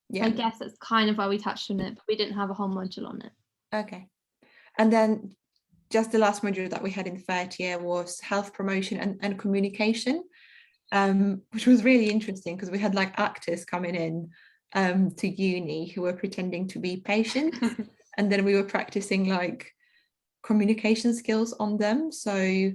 [SPEAKER 2] Yeah.
[SPEAKER 1] I guess that's kind of why we touched on it, but we didn't have a whole module on it.
[SPEAKER 2] Okay. And then just the last module that we had in third year was health promotion and communication, which was really interesting because we had like actors coming in to uni who were pretending to be patients and then we were practicing like communication skills on them. So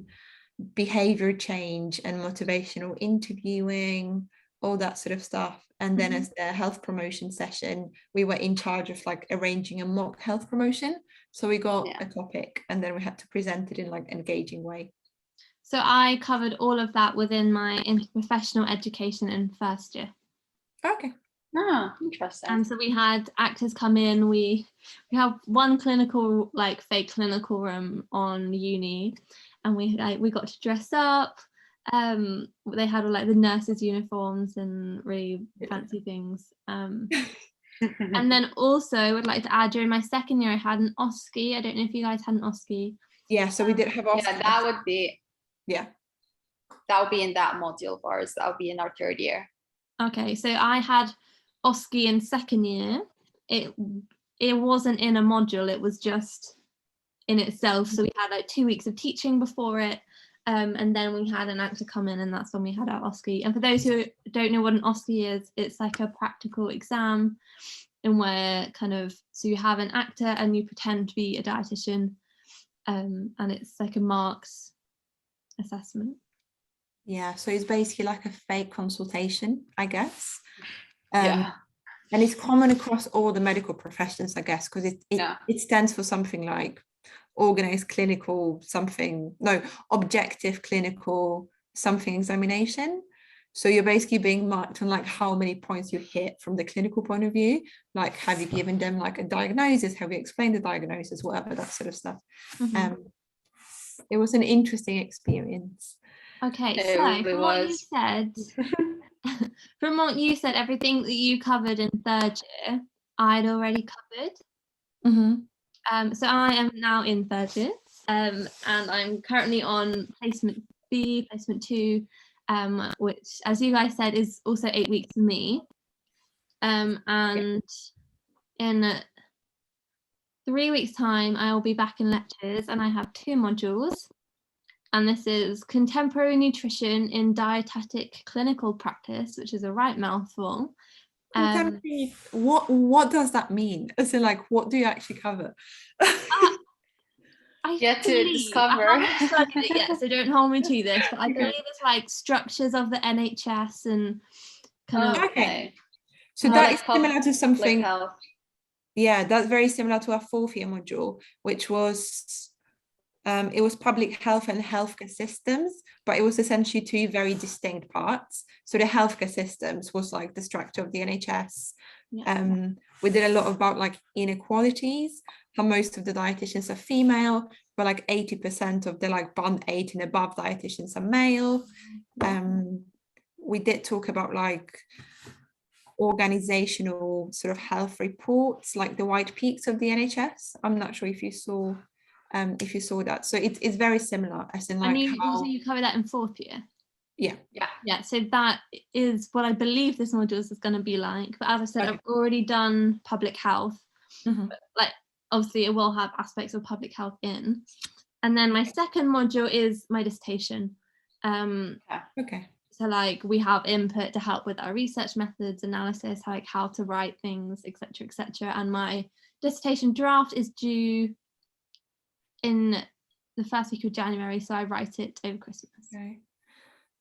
[SPEAKER 2] behavior change and motivational interviewing, all that sort of stuff. And then as the health promotion session, we were in charge of like arranging a mock health promotion. So we got a topic and then we had to present it in like an engaging way.
[SPEAKER 1] So I covered all of that within my interprofessional education in first year.
[SPEAKER 2] Okay.
[SPEAKER 3] Oh, interesting.
[SPEAKER 1] So we had actors come in. We have one clinical, like fake clinical room on uni, and we got to dress up. They had all like the nurses' uniforms and really fancy things. And then also I would like to add, during my second year I had an OSCE. I don't know if you guys had an OSCE.
[SPEAKER 2] Yeah, so we did have OSCE.
[SPEAKER 3] Yeah, that would be.
[SPEAKER 2] Yeah.
[SPEAKER 3] That would be in that module of ours. That would be in our third year.
[SPEAKER 1] Okay, so I had OSCE in second year. It wasn't in a module, it was just in itself. So we had like 2 weeks of teaching before it, and then we had an actor come in, and that's when we had our OSCE. And for those who don't know what an OSCE is, it's like a practical exam in where so you have an actor and you pretend to be a dietitian, and it's like a marks assessment.
[SPEAKER 2] Yeah, so it's basically like a fake consultation, I guess.
[SPEAKER 3] Yeah.
[SPEAKER 2] And it's common across all the medical professions, I guess, because it stands for something like organized clinical objective clinical something examination. So you're basically being marked on like how many points you hit from the clinical point of view. Like, have you given them like a diagnosis? Have you explained the diagnosis? Whatever, that sort of stuff. It was an interesting experience.
[SPEAKER 1] Okay, so from what you said, from what you said, everything that you covered in third year, I'd already covered. So I am now in third year, and I'm currently on placement B, placement 2, which, as you guys said, is also 8 weeks for me. And in 3 weeks' time, I will be back in lectures, and I have 2 modules. And this is Contemporary Nutrition in Dietetic Clinical Practice, which is a right mouthful.
[SPEAKER 2] What does that mean? So like, what do you actually cover?
[SPEAKER 3] I get to discover.
[SPEAKER 1] I haven't studied it yet, so don't hold me to this. But I believe it's like structures of the NHS and kind of.
[SPEAKER 2] Okay. So that is similar to something. Yeah, that's very similar to our fourth year module, which was It was public health and healthcare systems, but it was essentially two very distinct parts. So the healthcare systems was like the structure of the NHS.
[SPEAKER 1] Yeah.
[SPEAKER 2] We did a lot about like inequalities, how most of the dietitians are female, but like 80% of the like band 8 and above dietitians are male. We did talk about like organizational sort of health reports, like the white peaks of the NHS. I'm not sure if you saw that. So it's very similar, as in like
[SPEAKER 1] and you cover that in 4th year.
[SPEAKER 2] Yeah.
[SPEAKER 1] So that is what I believe this module is going to be like. But as I said, I've already done public health. But like obviously it will have aspects of public health in. And then my second module is my dissertation. So like we have input to help with our research methods, analysis, like how to write things, etc., etc. And my dissertation draft is due in the first week of January, so I write it over Christmas.
[SPEAKER 2] Okay.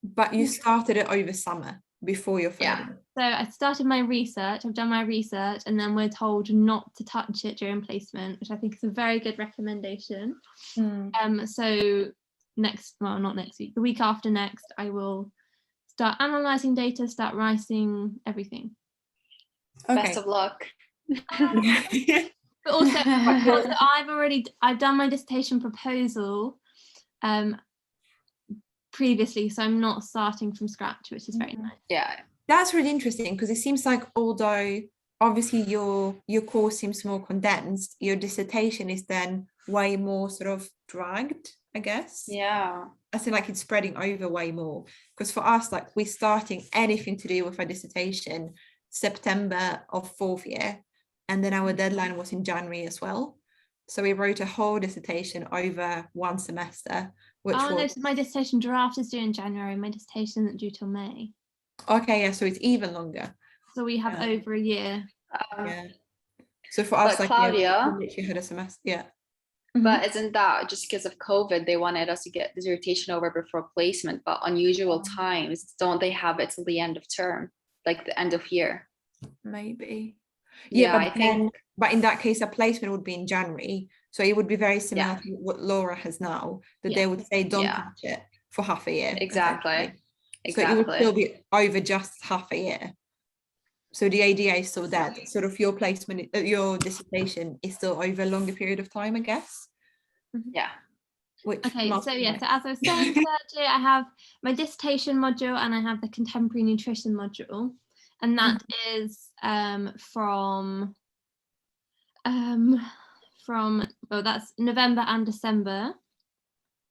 [SPEAKER 2] But you started it over summer before your third.
[SPEAKER 1] So I started my research, I've done my research, and then we're told not to touch it during placement, which I think is a very good recommendation. So not next week, the week after next, I will start analysing data, start writing everything.
[SPEAKER 3] Best of luck.
[SPEAKER 1] But also I've done my dissertation proposal previously, so I'm not starting from scratch, which is very nice.
[SPEAKER 3] Yeah,
[SPEAKER 2] that's really interesting, because it seems like although obviously your course seems more condensed, your dissertation is then way more sort of dragged, I guess.
[SPEAKER 3] Yeah,
[SPEAKER 2] I feel like it's spreading over way more, because for us, like we're starting anything to do with our dissertation September of 4th year, and then our deadline was in January as well. So we wrote a whole dissertation over one semester, which
[SPEAKER 1] no, so my dissertation draft is due in January. My dissertation isn't due till May.
[SPEAKER 2] Okay, yeah, so it's even longer.
[SPEAKER 1] So we have over a year.
[SPEAKER 2] So for us, like
[SPEAKER 3] Claudia,
[SPEAKER 2] we literally had a semester. Yeah.
[SPEAKER 3] But isn't that just because of COVID, they wanted us to get dissertation over before placement, but unusual times, don't they have it till the end of term, like the end of year?
[SPEAKER 2] Maybe.
[SPEAKER 3] Yeah,
[SPEAKER 2] but
[SPEAKER 3] I think.
[SPEAKER 2] But in that case, a placement would be in January. So it would be very similar to what Laura has now, that they would say, don't touch it for half a year.
[SPEAKER 3] Exactly.
[SPEAKER 2] So it would still be over just half a year. So the idea is still that sort of your placement, your dissertation is still over a longer period of time, I guess.
[SPEAKER 3] Yeah.
[SPEAKER 1] Okay, so so as I was saying, Sergio, I have my dissertation module and I have the contemporary nutrition module, and that is that's November and December.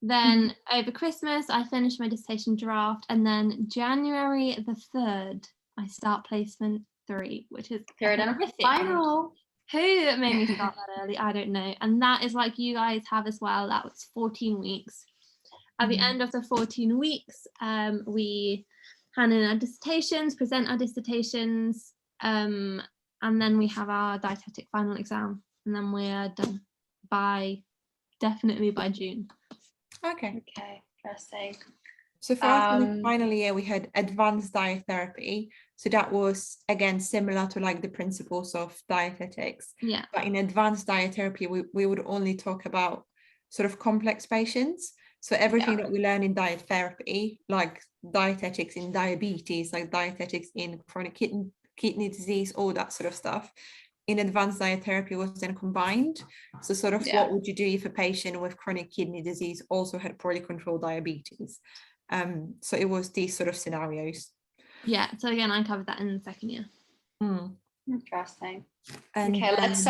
[SPEAKER 1] Then over Christmas I finish my dissertation draft, and then January the 3rd I start placement 3, which is
[SPEAKER 3] third and final.
[SPEAKER 1] Who made me start that early? I don't know. And that is like you guys have as well. That was 14 weeks. At the end of the 14 weeks, we hand in our dissertations, present our dissertations, and then we have our dietetic final exam, and then we're done definitely by June.
[SPEAKER 3] Okay, interesting.
[SPEAKER 2] So for us in the final year, we had advanced diet therapy. So that was, again, similar to like the principles of dietetics.
[SPEAKER 1] Yeah.
[SPEAKER 2] But in advanced diet therapy, we would only talk about sort of complex patients. So everything that we learn in diet therapy, like dietetics in diabetes, like dietetics in chronic kidney disease, all that sort of stuff, in advanced diet therapy was then combined. So sort of what would you do if a patient with chronic kidney disease also had poorly controlled diabetes? So it was these sort of scenarios.
[SPEAKER 1] Yeah, so again, I covered that in the second year.
[SPEAKER 3] Interesting.
[SPEAKER 2] And
[SPEAKER 3] okay, let's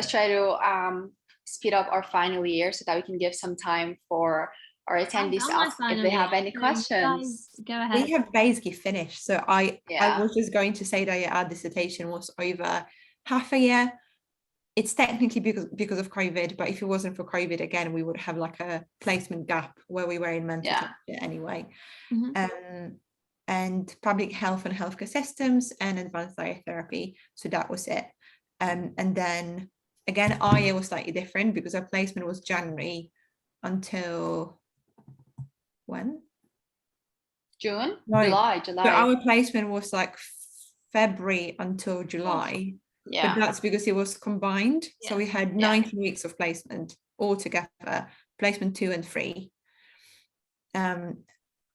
[SPEAKER 3] try to speed up our final year so that we can give some time for our attendees to ask if they have any questions.
[SPEAKER 1] Go ahead.
[SPEAKER 2] We have basically finished. So I was just going to say that our dissertation was over half a year. It's technically because of COVID, but if it wasn't for COVID, again, we would have like a placement gap where we were in mental health anyway. And public health and healthcare systems and advanced diet therapy. So that was it. And then again, our year was slightly different because our placement was January until when?
[SPEAKER 3] June?
[SPEAKER 2] No.
[SPEAKER 3] July.
[SPEAKER 2] So our placement was like February until July. But that's because it was combined. So we had 19 weeks of placement all together, placement 2 and 3,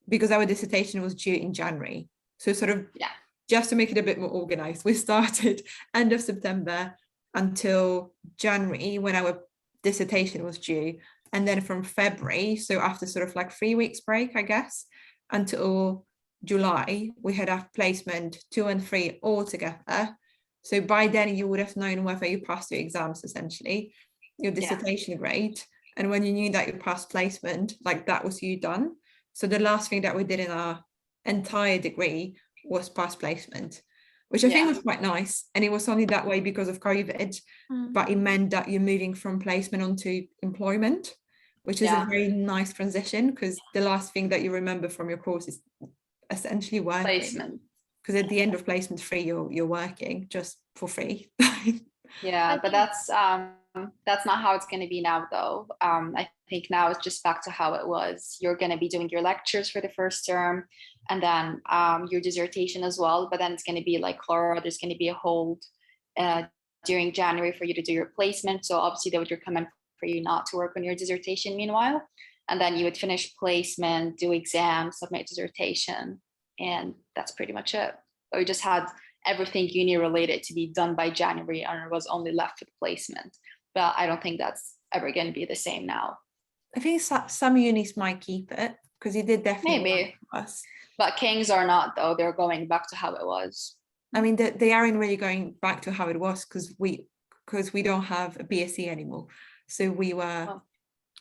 [SPEAKER 2] because our dissertation was due in January. So sort of just to make it a bit more organized, we started end of September until January when our dissertation was due. And then from February, so after sort of like 3 weeks break, I guess, until July, we had our placement 2 and 3 all together. So by then you would have known whether you passed your exams, essentially, your dissertation grade. And when you knew that you passed placement, like that was you done. So the last thing that we did in our entire degree was pass placement, which I think was quite nice. And it was only that way because of COVID, but it meant that you're moving from placement onto employment, which is a very nice transition, because the last thing that you remember from your course is essentially working. Placement. Because at the end of placement 3, you're working just for free.
[SPEAKER 3] Yeah, but that's not how it's going to be now, though. I think now it's just back to how it was. You're going to be doing your lectures for the first term, and then your dissertation as well. But then it's going to be like Clara, there's going to be a hold during January for you to do your placement. So obviously they would recommend for you not to work on your dissertation meanwhile. And then you would finish placement, do exams, submit dissertation, and that's pretty much it. But we just had everything uni related to be done by January, and it was only left with placement. But I don't think that's ever going to be the same now.
[SPEAKER 2] I think some unis might keep it, because it did definitely
[SPEAKER 3] maybe
[SPEAKER 2] us.
[SPEAKER 3] But King's are not, though. They're going back to how it was.
[SPEAKER 2] I mean, they aren't really going back to how it was, because we don't have a BSc anymore. So we were.
[SPEAKER 3] Oh,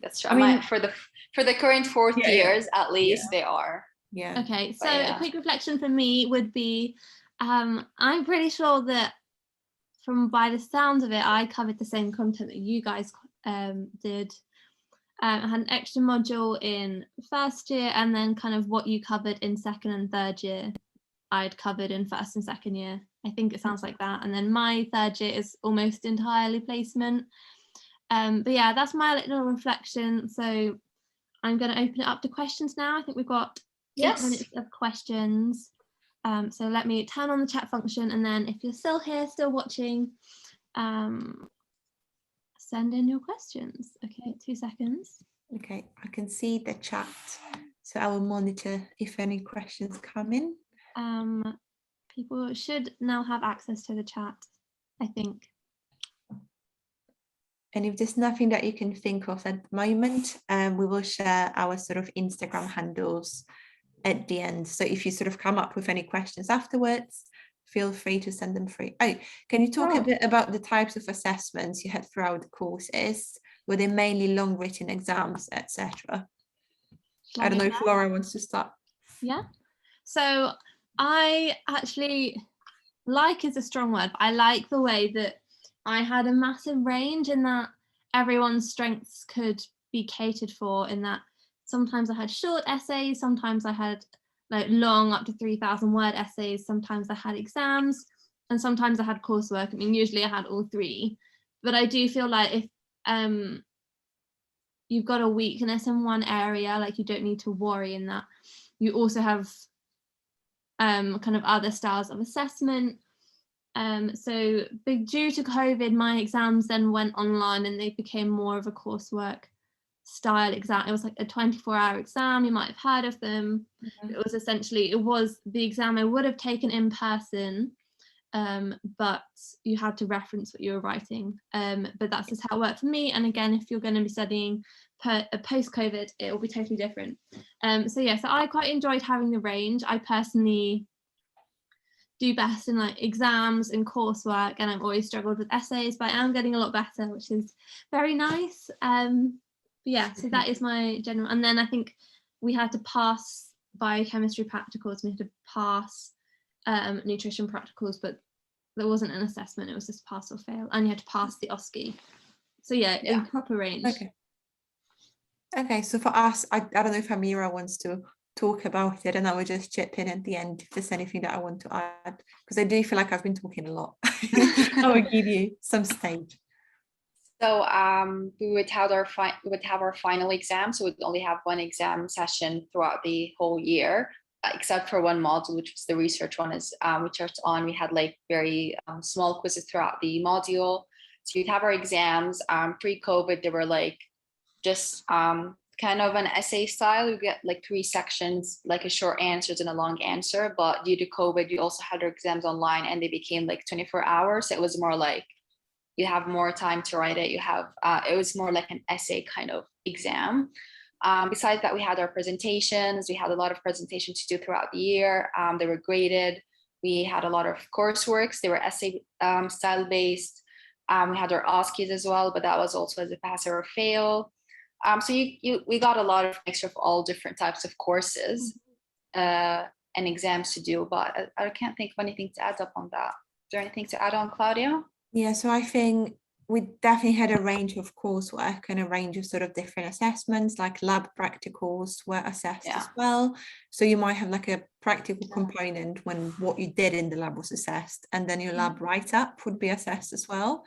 [SPEAKER 3] that's true. I mean, for the current fourth years, at least they are.
[SPEAKER 2] Yeah.
[SPEAKER 1] Okay. So a quick reflection for me would be, I'm pretty sure that by the sounds of it, I covered the same content that you guys did. I had an extra module in first year, and then kind of what you covered in second and third year, I'd covered in first and second year. I think it sounds like that. And then my third year is almost entirely placement. But yeah, that's my little reflection. So I'm going to open it up to questions now. I think we've got 8 minutes of questions. So let me turn on the chat function, and then if you're still here, still watching, send in your questions. Okay, 2 seconds.
[SPEAKER 2] Okay, I can see the chat, so I will monitor if any questions come in.
[SPEAKER 1] People should now have access to the chat, I think.
[SPEAKER 2] And if there's nothing that you can think of at the moment, we will share our sort of Instagram handles at the end. So if you sort of come up with any questions afterwards, feel free to send them through. Oh, can you talk a bit about the types of assessments you had throughout the courses? Were they mainly long written exams, etc.? I don't know if Laura wants to start.
[SPEAKER 1] Yeah. So I actually, like is a strong word, but I like the way that I had a massive range in that everyone's strengths could be catered for, in that sometimes I had short essays, sometimes I had like long up to 3,000 word essays, sometimes I had exams, and sometimes I had coursework. I mean, usually I had all 3, but I do feel like if you've got a weakness in one area, like you don't need to worry in that. You also have kind of other styles of assessment. So due to COVID, my exams then went online, and they became more of a coursework style exam. It was like a 24-hour exam. You might have heard of them. It was essentially, it was the exam I would have taken in person, but you had to reference what you were writing. But that's just how it worked for me. And again, if you're going to be studying post-COVID, it will be totally different. So yeah, so I quite enjoyed having the range. I personally do best in like exams and coursework, and I've always struggled with essays, but I am getting a lot better, which is very nice. But yeah, so that is my general. And then I think we had to pass biochemistry practicals, we had to pass nutrition practicals, but there wasn't an assessment, it was just pass or fail, and you had to pass the OSCE. So yeah, in proper range.
[SPEAKER 2] Okay, so for us, I don't know if Amira wants to talk about it, and I will just chip in at the end if there's anything that I want to add, because I do feel like I've been talking a lot. I will give you some stage.
[SPEAKER 3] So we would have our final exam, so we'd only have one exam session throughout the whole year, except for one module, which was the research one. Is we had like very small quizzes throughout the module. So you'd have our exams. Pre-COVID, they were like just kind of an essay style. You get like 3 sections, like a short answers and a long answer. But due to COVID, you also had your exams online, and they became like 24 hours. So it was more like you have more time to write it. You have it was more like an essay kind of exam. Besides that, we had our presentations. We had a lot of presentations to do throughout the year. They were graded. We had a lot of courseworks. They were essay style based. We had our OSCEs as well, but that was also as a pass or fail. So we got a lot of mixture of all different types of courses and exams to do, but I can't think of anything to add up on that. Is there anything to add on, Claudia?
[SPEAKER 2] Yeah, so I think we definitely had a range of coursework and a range of sort of different assessments, like lab practicals were assessed as well. So you might have like a practical component when what you did in the lab was assessed, and then your lab write-up would be assessed as well.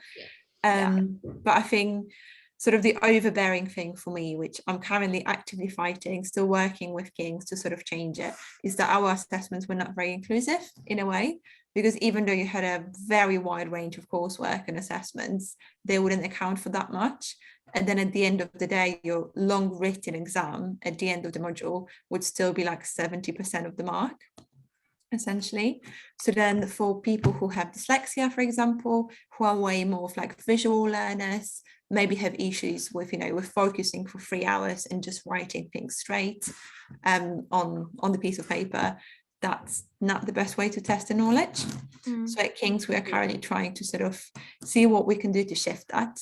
[SPEAKER 2] But I think sort of the overbearing thing for me, which I'm currently actively fighting, still working with King's to sort of change it, is that our assessments were not very inclusive in a way, because even though you had a very wide range of coursework and assessments, they wouldn't account for that much. And then at the end of the day, your long written exam at the end of the module would still be like 70% of the mark, essentially. So then for people who have dyslexia, for example, who are way more of like visual learners, maybe have issues with, you know, with focusing for 3 hours and just writing things straight on the piece of paper, that's not the best way to test the knowledge. So at King's, we are currently trying to sort of see what we can do to shift that.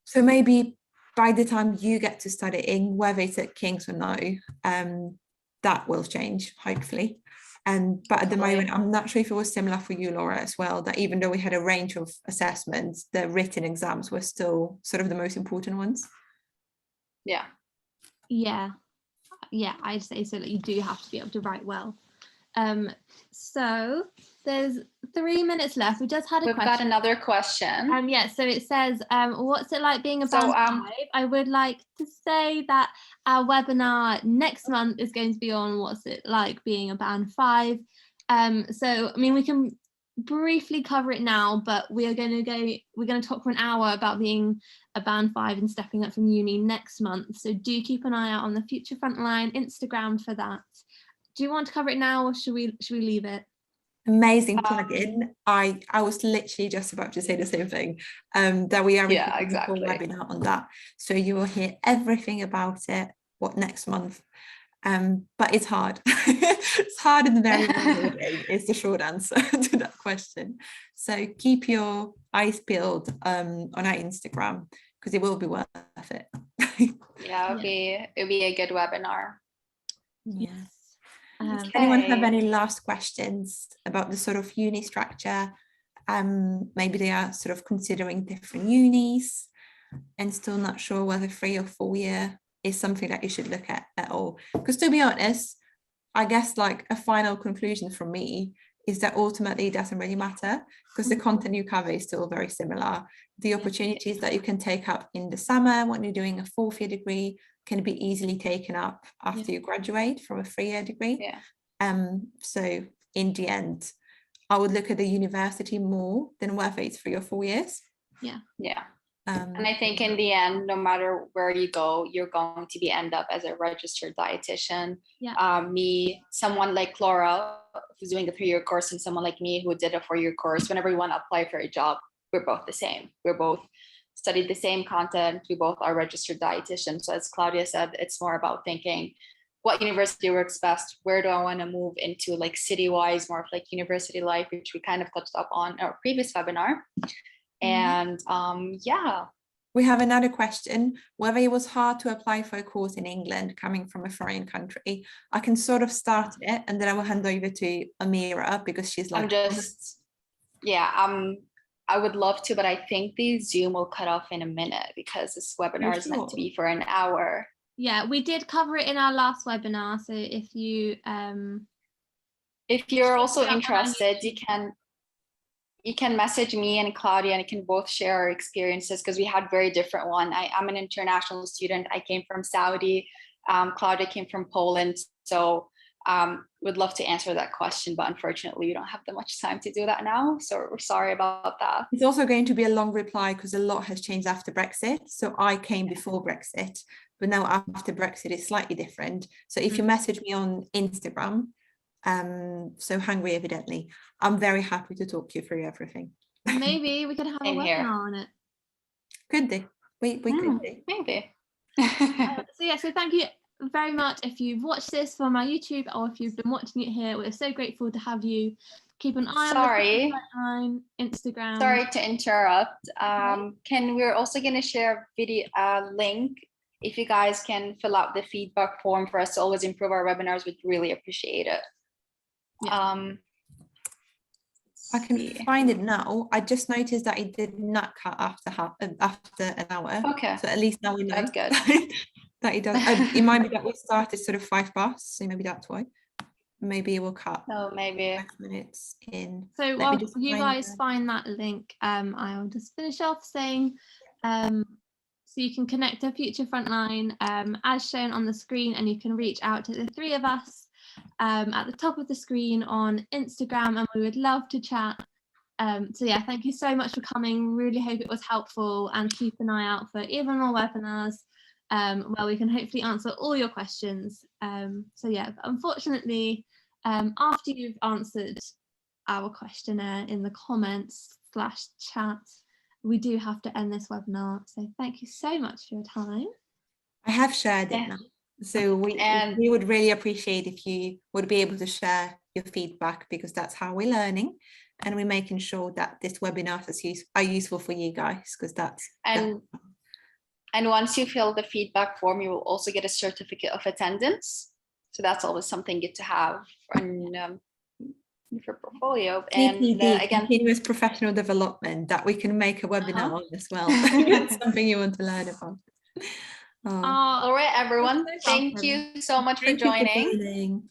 [SPEAKER 2] So maybe by the time you get to studying, whether it's at King's or no, that will change, hopefully. But at the moment, I'm not sure if it was similar for you, Laura, as well, that even though we had a range of assessments, the written exams were still sort of the most important ones.
[SPEAKER 1] Yeah, I'd say so. That you do have to be able to write well. So there's 3 minutes left. We just had
[SPEAKER 3] We've got another question.
[SPEAKER 1] So it says, what's it like being a band 5? I would like to say that our webinar next month is going to be on what's it like being a band 5. So I mean, we can briefly cover it now, but we're going to talk for an hour about being a band 5 and stepping up from uni next month. So do keep an eye out on the Future Frontline Instagram for that. Do you want to cover it now, or should we leave it?
[SPEAKER 2] Amazing plug-in. I was literally just about to say the same thing, that we are recording a full webinar on that, so you will hear everything about it next month. But it's hard. It's hard in the very beginning is the short answer to that question. So keep your eyes peeled on our Instagram, because it will be worth it.
[SPEAKER 3] It'll be a good webinar.
[SPEAKER 2] Yes. Does anyone have any last questions about the sort of uni structure? Maybe they are sort of considering different unis and still not sure whether 3 or 4 year is something that you should look at all. Because to be honest, I guess like a final conclusion from me is that ultimately it doesn't really matter, because the content you cover is still very similar. The opportunities that you can take up in the summer when you're doing a 4th year degree can be easily taken up after you graduate from a 3-year degree. So in the end, I would look at the university more than whether it's 3 or 4 years.
[SPEAKER 3] And I think in the end, no matter where you go, you're going to end up as a registered dietitian. Someone like Laura, who's doing a 3-year course, and someone like me who did a 4-year course, whenever we want to apply for a job, we're both the same. We're both studied the same content. We both are registered dietitians. So as Claudia said, it's more about thinking what university works best. Where do I want to move into, like city-wise, more of like university life, which we kind of touched up on our previous webinar. And
[SPEAKER 2] we have another question, whether it was hard to apply for a course in England coming from a foreign country. I can sort of start it, and then I will hand over to Amira, because she's like,
[SPEAKER 3] I would love to, but I think the Zoom will cut off in a minute, because this webinar is meant to be for an hour.
[SPEAKER 1] Yeah, we did cover it in our last webinar. So if you're
[SPEAKER 3] also interested, you can message me and Claudia, and you can both share our experiences, because we had very different one. I'm an international student. I came from Saudi. Claudia came from Poland. So would love to answer that question, but unfortunately we don't have that much time to do that now. So we're sorry about that.
[SPEAKER 2] It's also going to be a long reply because a lot has changed after Brexit. So I came before Brexit, but now after Brexit it's slightly different. So if you message me on Instagram, so Hungry Evidently, I'm very happy to talk you through everything.
[SPEAKER 1] Maybe we could have a
[SPEAKER 3] Same here.
[SPEAKER 1] webinar on it.
[SPEAKER 2] Could do. We could do.
[SPEAKER 3] Maybe.
[SPEAKER 1] So yeah, so thank you very much if you've watched this from our YouTube or if you've been watching it here. We're so grateful to have you. Keep an eye on the Instagram.
[SPEAKER 3] Sorry to interrupt. We're also going to share video link. If you guys can fill out the feedback form for us to always improve our webinars, we'd really appreciate it.
[SPEAKER 1] Yeah.
[SPEAKER 2] I can find it now. I just noticed that it did not cut after an hour.
[SPEAKER 3] Okay.
[SPEAKER 2] So at least now we know.
[SPEAKER 3] That's good.
[SPEAKER 2] That it does. It might be that we started sort of 5 past, so maybe that's why. Maybe it will cut.
[SPEAKER 3] Oh, maybe
[SPEAKER 2] 5 minutes in.
[SPEAKER 1] So while you guys find that link, I'll just finish off saying, so you can connect to Future Frontline as shown on the screen, and you can reach out to the 3 of us at the top of the screen on Instagram, and we would love to chat. So yeah, thank you so much for coming. Really hope it was helpful, and keep an eye out for even more webinars where we can hopefully answer all your questions. So yeah, unfortunately, after you've answered our questionnaire in the comments/chat, we do have to end this webinar. So thank you so much for your time.
[SPEAKER 2] I have shared it now. So we would really appreciate if you would be able to share your feedback, because that's how we're learning and we're making sure that this webinars are useful for you guys, because that's
[SPEAKER 3] and once you fill the feedback form, you will also get a certificate of attendance. So that's always something good to have on your portfolio. And again,
[SPEAKER 2] continuous professional development, that we can make a webinar on as well. It's something you want to learn about.
[SPEAKER 3] All right, everyone. Thank you so much for joining.